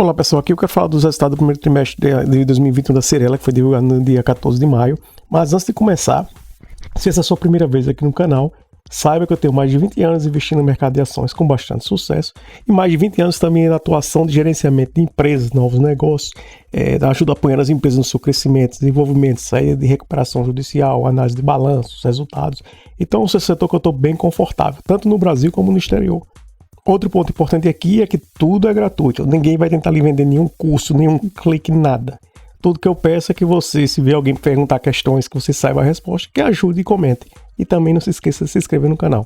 Olá pessoal, aqui eu quero falar dos resultados do primeiro trimestre de 2021 da Cyrela, que foi divulgado no dia 14 de maio. Mas antes de começar, se essa é a sua primeira vez aqui no canal, saiba que eu tenho mais de 20 anos investindo no mercado de ações com bastante sucesso e mais de 20 anos também na atuação de gerenciamento de empresas, novos negócios, ajuda apoiando as empresas no seu crescimento, desenvolvimento, saída de recuperação judicial, análise de balanços, resultados. Então, esse é um setor que eu estou bem confortável, tanto no Brasil como no exterior. Outro ponto importante aqui é que tudo é gratuito. Ninguém vai tentar lhe vender nenhum curso, nenhum clique, nada. Tudo que eu peço é que você, se ver alguém perguntar questões, que você saiba a resposta, que ajude e comente. E também não se esqueça de se inscrever no canal.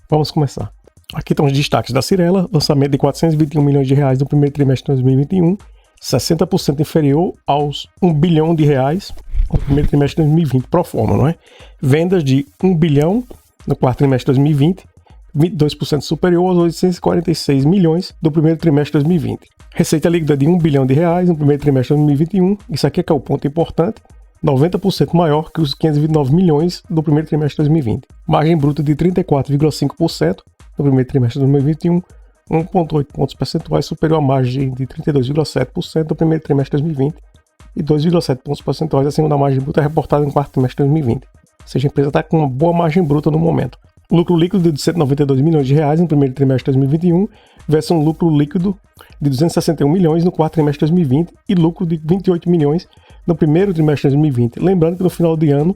Vamos começar. Aqui estão os destaques da Cyrela. Lançamento de 421 milhões de reais no primeiro trimestre de 2021. 60% inferior aos 1 bilhão de reais no primeiro trimestre de 2020, pro forma, não é? Vendas de 1 bilhão no quarto trimestre de 2020. 22% superior aos 846 milhões do primeiro trimestre de 2020. Receita líquida de 1 bilhão de reais no primeiro trimestre de 2021. Isso aqui é que é o ponto importante. 90% maior que os 529 milhões do primeiro trimestre de 2020. Margem bruta de 34,5% no primeiro trimestre de 2021. 1,8 pontos percentuais superior à margem de 32,7% do primeiro trimestre de 2020 e 2,7 pontos percentuais acima da margem bruta reportada no quarto trimestre de 2020. Ou seja, a empresa está com uma boa margem bruta no momento. Lucro líquido de 192 milhões de reais no primeiro trimestre de 2021 versus um lucro líquido de 261 milhões no quarto trimestre de 2020 e lucro de 28 milhões no primeiro trimestre de 2020. Lembrando que no final de ano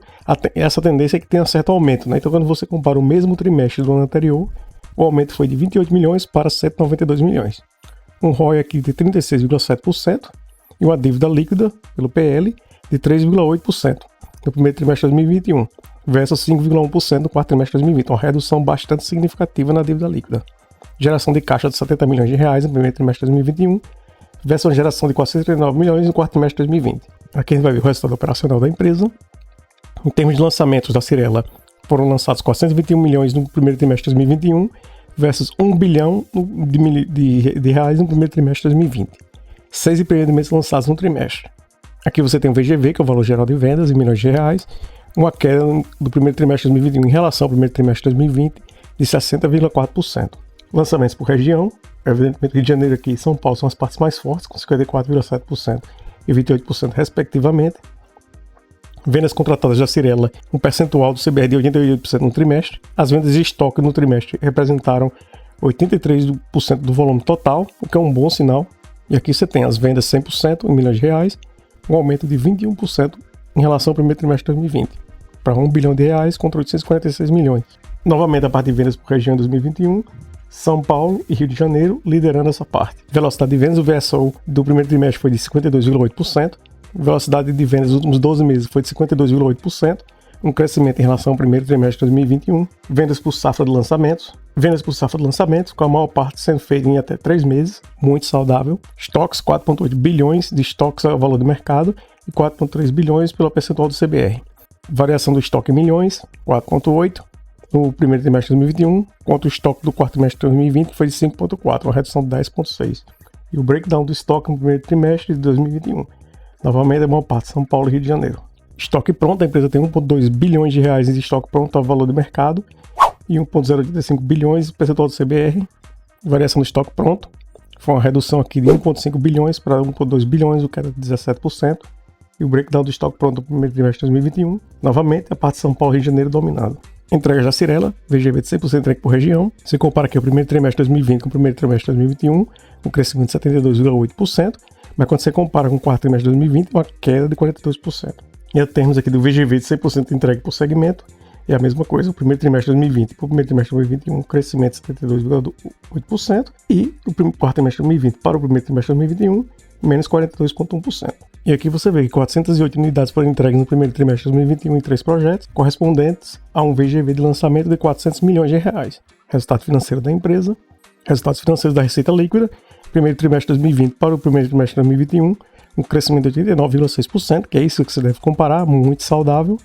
essa tendência é que tenha certo aumento, né? Então quando você compara o mesmo trimestre do ano anterior, o aumento foi de 28 milhões para 192 milhões. Um ROI aqui de 36,7% e uma dívida líquida pelo PL de 3,8% no primeiro trimestre de 2021. Versus 5,1% no quarto trimestre de 2020, uma redução bastante significativa na dívida líquida. Geração de caixa de 70 milhões de reais no primeiro trimestre de 2021, versus uma geração de 439 milhões no quarto trimestre de 2020. Aqui a gente vai ver o resultado operacional da empresa. Em termos de lançamentos da Cyrela, foram lançados 421 milhões no primeiro trimestre de 2021, versus 1 bilhão de reais no primeiro trimestre de 2020. 6 empreendimentos lançados no trimestre. Aqui você tem o VGV, que é o valor geral de vendas, em milhões de reais, uma queda do primeiro trimestre de 2021 em relação ao primeiro trimestre de 2020 de 60,4%. Lançamentos por região, evidentemente Rio de Janeiro aqui e São Paulo são as partes mais fortes, com 54,7% e 28% respectivamente. Vendas contratadas da Cyrela, um percentual do CBR de 88% no trimestre. As vendas de estoque no trimestre representaram 83% do volume total, o que é um bom sinal. E aqui você tem as vendas 100% em milhões de reais, um aumento de 21% em relação ao primeiro trimestre de 2020, para 1 bilhão de reais contra 846 milhões. Novamente a parte de vendas por região em 2021, São Paulo e Rio de Janeiro liderando essa parte. Velocidade de vendas, o VSO do primeiro trimestre foi de 52,8%, velocidade de vendas nos últimos 12 meses foi de 52,8%, um crescimento em relação ao primeiro trimestre de 2021. Vendas por safra de lançamentos, com a maior parte sendo feita em até 3 meses, muito saudável. Estoques, 4,8 bilhões de estoques ao valor de mercado, e 4,3 bilhões pelo percentual do CBR. Variação do estoque em milhões, 4,8 no primeiro trimestre de 2021, enquanto o estoque do quarto trimestre de 2020 foi de 5,4, uma redução de 10,6. E o breakdown do estoque no primeiro trimestre de 2021. Novamente, é uma parte São Paulo e Rio de Janeiro. Estoque pronto, a empresa tem 1,2 bilhões de reais de estoque pronto ao valor de mercado e 1,085 bilhões de percentual do CBR. Variação do estoque pronto, foi uma redução aqui de 1,5 bilhões para 1,2 bilhões, o que era de 17%. E o breakdown do estoque pronto no primeiro trimestre de 2021, novamente a parte de São Paulo e Rio de Janeiro dominado. Entregas da Cyrela, VGV de 100% entregue por região. Se compara aqui o primeiro trimestre de 2020 com o primeiro trimestre de 2021, um crescimento de 72,8%, mas quando você compara com o quarto trimestre de 2020, uma queda de 42%. E a termos aqui do VGV de 100% entregue por segmento, é a mesma coisa, o primeiro trimestre de 2020 para o primeiro trimestre de 2021, um crescimento de 72,8%, e o quarto trimestre de 2020 para o primeiro trimestre de 2021, menos 42,1%. E aqui você vê que 408 unidades foram entregues no primeiro trimestre de 2021 em 3 projetos, correspondentes a um VGV de lançamento de 400 milhões de reais. Resultado financeiro da empresa, resultados financeiros da receita líquida, primeiro trimestre de 2020 para o primeiro trimestre de 2021, um crescimento de 89,6%, que é isso que você deve comparar, muito saudável.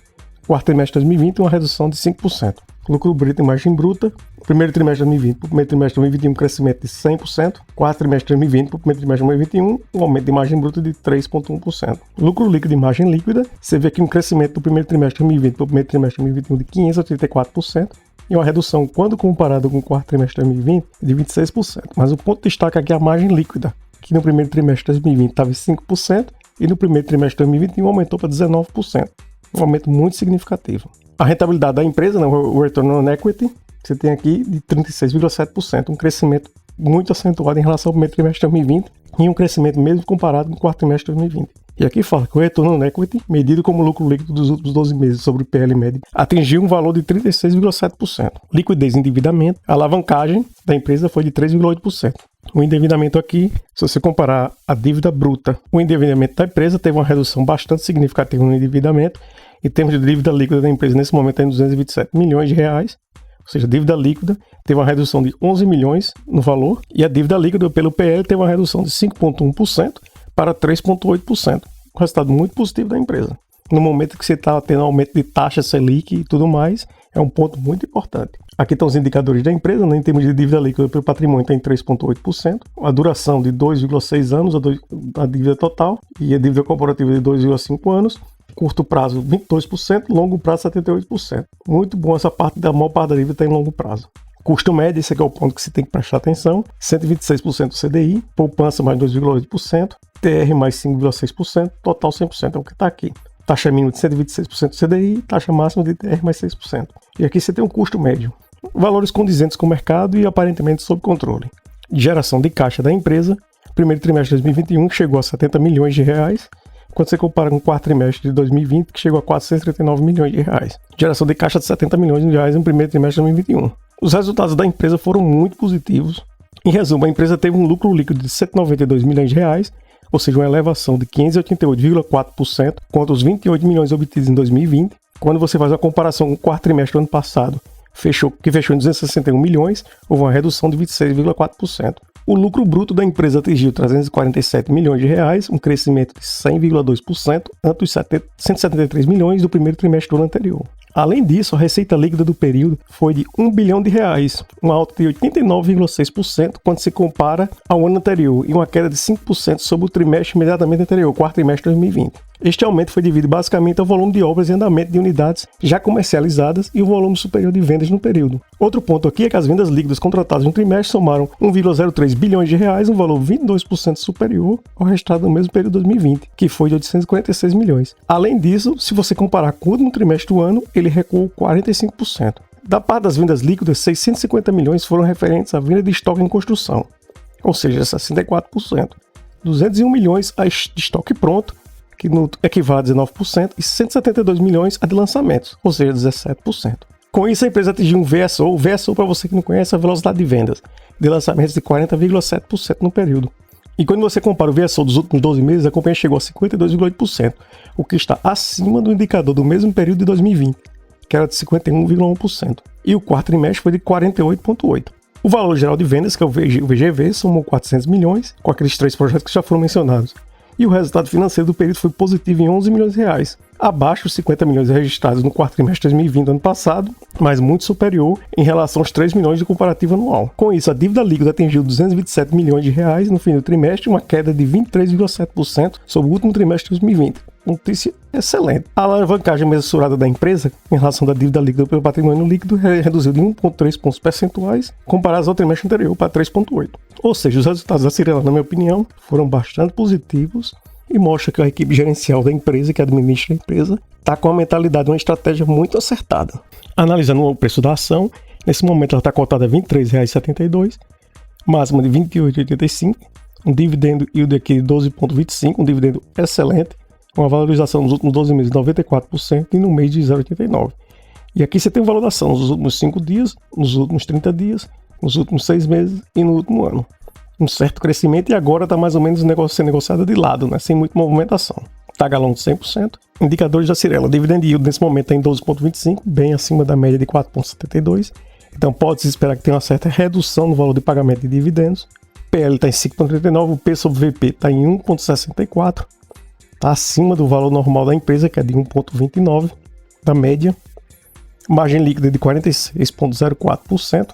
Quarto trimestre de 2020, uma redução de 5%. Lucro bruto e margem bruta, primeiro trimestre de 2020 para o primeiro trimestre de 2021, um crescimento de 100%. Quarto trimestre de 2020 para o primeiro trimestre de 2021, um aumento de margem bruta de 3,1%. Lucro líquido e margem líquida, você vê aqui um crescimento do primeiro trimestre de 2020 para o primeiro trimestre de 2021 de 584%, e uma redução, quando comparado com o quarto trimestre de 2020, de 26%. Mas o ponto de destaque aqui é a margem líquida, que no primeiro trimestre de 2020 estava em 5% e no primeiro trimestre de 2021 aumentou para 19%. Um aumento muito significativo. A rentabilidade da empresa, né, o Return on Equity, você tem aqui de 36,7%, um crescimento muito acentuado em relação ao primeiro trimestre de 2020 e um crescimento mesmo comparado com o quarto trimestre de 2020. E aqui fala que o Return on Equity, medido como lucro líquido dos últimos 12 meses sobre o PL médio, atingiu um valor de 36,7%. Liquidez e endividamento, a alavancagem da empresa foi de 3,8%. O endividamento aqui, se você comparar a dívida bruta, o endividamento da empresa teve uma redução bastante significativa no endividamento. Em termos de dívida líquida da empresa, nesse momento está em 227 milhões de reais. Ou seja, a dívida líquida teve uma redução de 11 milhões no valor e a dívida líquida pelo PL teve uma redução de 5,1% para 3,8%. Um resultado muito positivo da empresa. No momento que você está tendo aumento de taxa Selic e tudo mais, é um ponto muito importante. Aqui estão os indicadores da empresa, né? Em termos de dívida líquida pelo patrimônio está em 3,8%, a duração de 2,6 anos, a dívida total, e a dívida corporativa de 2,5 anos, curto prazo 22%, longo prazo 78%. Muito bom essa parte da maior parte da dívida está em longo prazo. Custo médio, esse aqui é o ponto que você tem que prestar atenção, 126% do CDI, poupança mais 2,8%, TR mais 5,6%, total 100%, é o que está aqui. Taxa mínima de 126% do CDI, taxa máxima de TR mais 6%. E aqui você tem um custo médio. Valores condizentes com o mercado e aparentemente sob controle. Geração de caixa da empresa, primeiro trimestre de 2021 chegou a 70 milhões de reais, quando você compara com o quarto trimestre de 2020, que chegou a 439 milhões de reais. Geração de caixa de 70 milhões de reais no primeiro trimestre de 2021. Os resultados da empresa foram muito positivos. Em resumo, a empresa teve um lucro líquido de 192 milhões de reais, ou seja, uma elevação de 588,4% contra os 28 milhões obtidos em 2020. Quando você faz a comparação com o quarto trimestre do ano passado, que fechou em 261 milhões, houve uma redução de 26,4%. O lucro bruto da empresa atingiu 347 milhões de reais, um crescimento de 100,2% ante os 173 milhões do primeiro trimestre do ano anterior. Além disso, a receita líquida do período foi de 1 bilhão de reais, uma alta de 89,6% quando se compara ao ano anterior e uma queda de 5% sobre o trimestre imediatamente anterior, quarto trimestre de 2020. Este aumento foi devido basicamente ao volume de obras em andamento de unidades já comercializadas e o volume superior de vendas no período. Outro ponto aqui é que as vendas líquidas contratadas no trimestre somaram 1,03 bilhões de reais, um valor 22% superior ao resultado do mesmo período de 2020, que foi de 846 milhões. Além disso, se você comparar com o último trimestre do ano, ele recuou 45%. Da parte das vendas líquidas, 650 milhões foram referentes à venda de estoque em construção, ou seja, 64%. 201 milhões de estoque pronto, que equivale a 19%, e 172 milhões a de lançamentos, ou seja, 17%. Com isso, a empresa atingiu um VSO. O VSO, para você que não conhece, é a velocidade de vendas, de lançamentos de 40,7% no período. E quando você compara o VSO dos últimos 12 meses, a companhia chegou a 52,8%, o que está acima do indicador do mesmo período de 2020, que era de 51,1%. E o quarto trimestre foi de 48,8%. O valor geral de vendas, que é o VGV, somou 400 milhões, com aqueles 3 projetos que já foram mencionados. E o resultado financeiro do período foi positivo em 11 milhões de reais, abaixo dos 50 milhões registrados no quarto trimestre de 2020 ano passado, mas muito superior em relação aos 3 milhões de comparativo anual. Com isso, a dívida líquida atingiu 227 milhões de reais no fim do trimestre, uma queda de 23,7% sobre o último trimestre de 2020. Notícia excelente. A alavancagem mensurada da empresa em relação da dívida líquida pelo patrimônio líquido reduziu de 1,3 pontos percentuais comparados ao trimestre anterior para 3,8. Ou seja, os resultados da Cyrela, na minha opinião, foram bastante positivos e mostra que a equipe gerencial da empresa, que administra a empresa, está com uma mentalidade, uma estratégia muito acertada. Analisando o preço da ação, nesse momento ela está cotada a R$ 23,72, máxima de R$ 28,85, um dividendo yield aqui de 12,25, um dividendo excelente, uma valorização nos últimos 12 meses de 94% e no mês de 0,89. E aqui você tem valorização nos últimos 5 dias, nos últimos 30 dias, nos últimos 6 meses e no último ano. Um certo crescimento e agora está mais ou menos sendo negociada de lado, né? Sem muita movimentação. Está galão de 100%. Indicadores da Cyrela. Dividend yield nesse momento está em 12,25, bem acima da média de 4,72. Então pode-se esperar que tenha uma certa redução no valor de pagamento de dividendos. PL está em 5,39, o P sobre VP está em 1,64. Está acima do valor normal da empresa, que é de 1,29, da média. Margem líquida de 46,04%,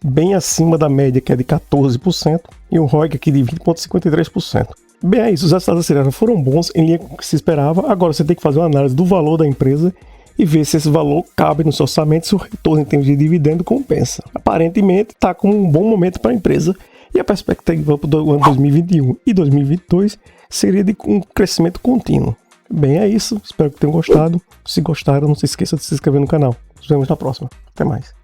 bem acima da média, que é de 14%, e um ROIC aqui de 20,53%. Bem, é isso. Os resultados da Cyrela foram bons, em linha com o que se esperava. Agora você tem que fazer uma análise do valor da empresa e ver se esse valor cabe no seu orçamento, se o retorno em termos de dividendo compensa. Aparentemente, está com um bom momento para a empresa E a perspectiva para o ano 2021 e 2022 seria de um crescimento contínuo. Bem, é isso. Espero que tenham gostado. Se gostaram, não se esqueça de se inscrever no canal. Nos vemos na próxima. Até mais.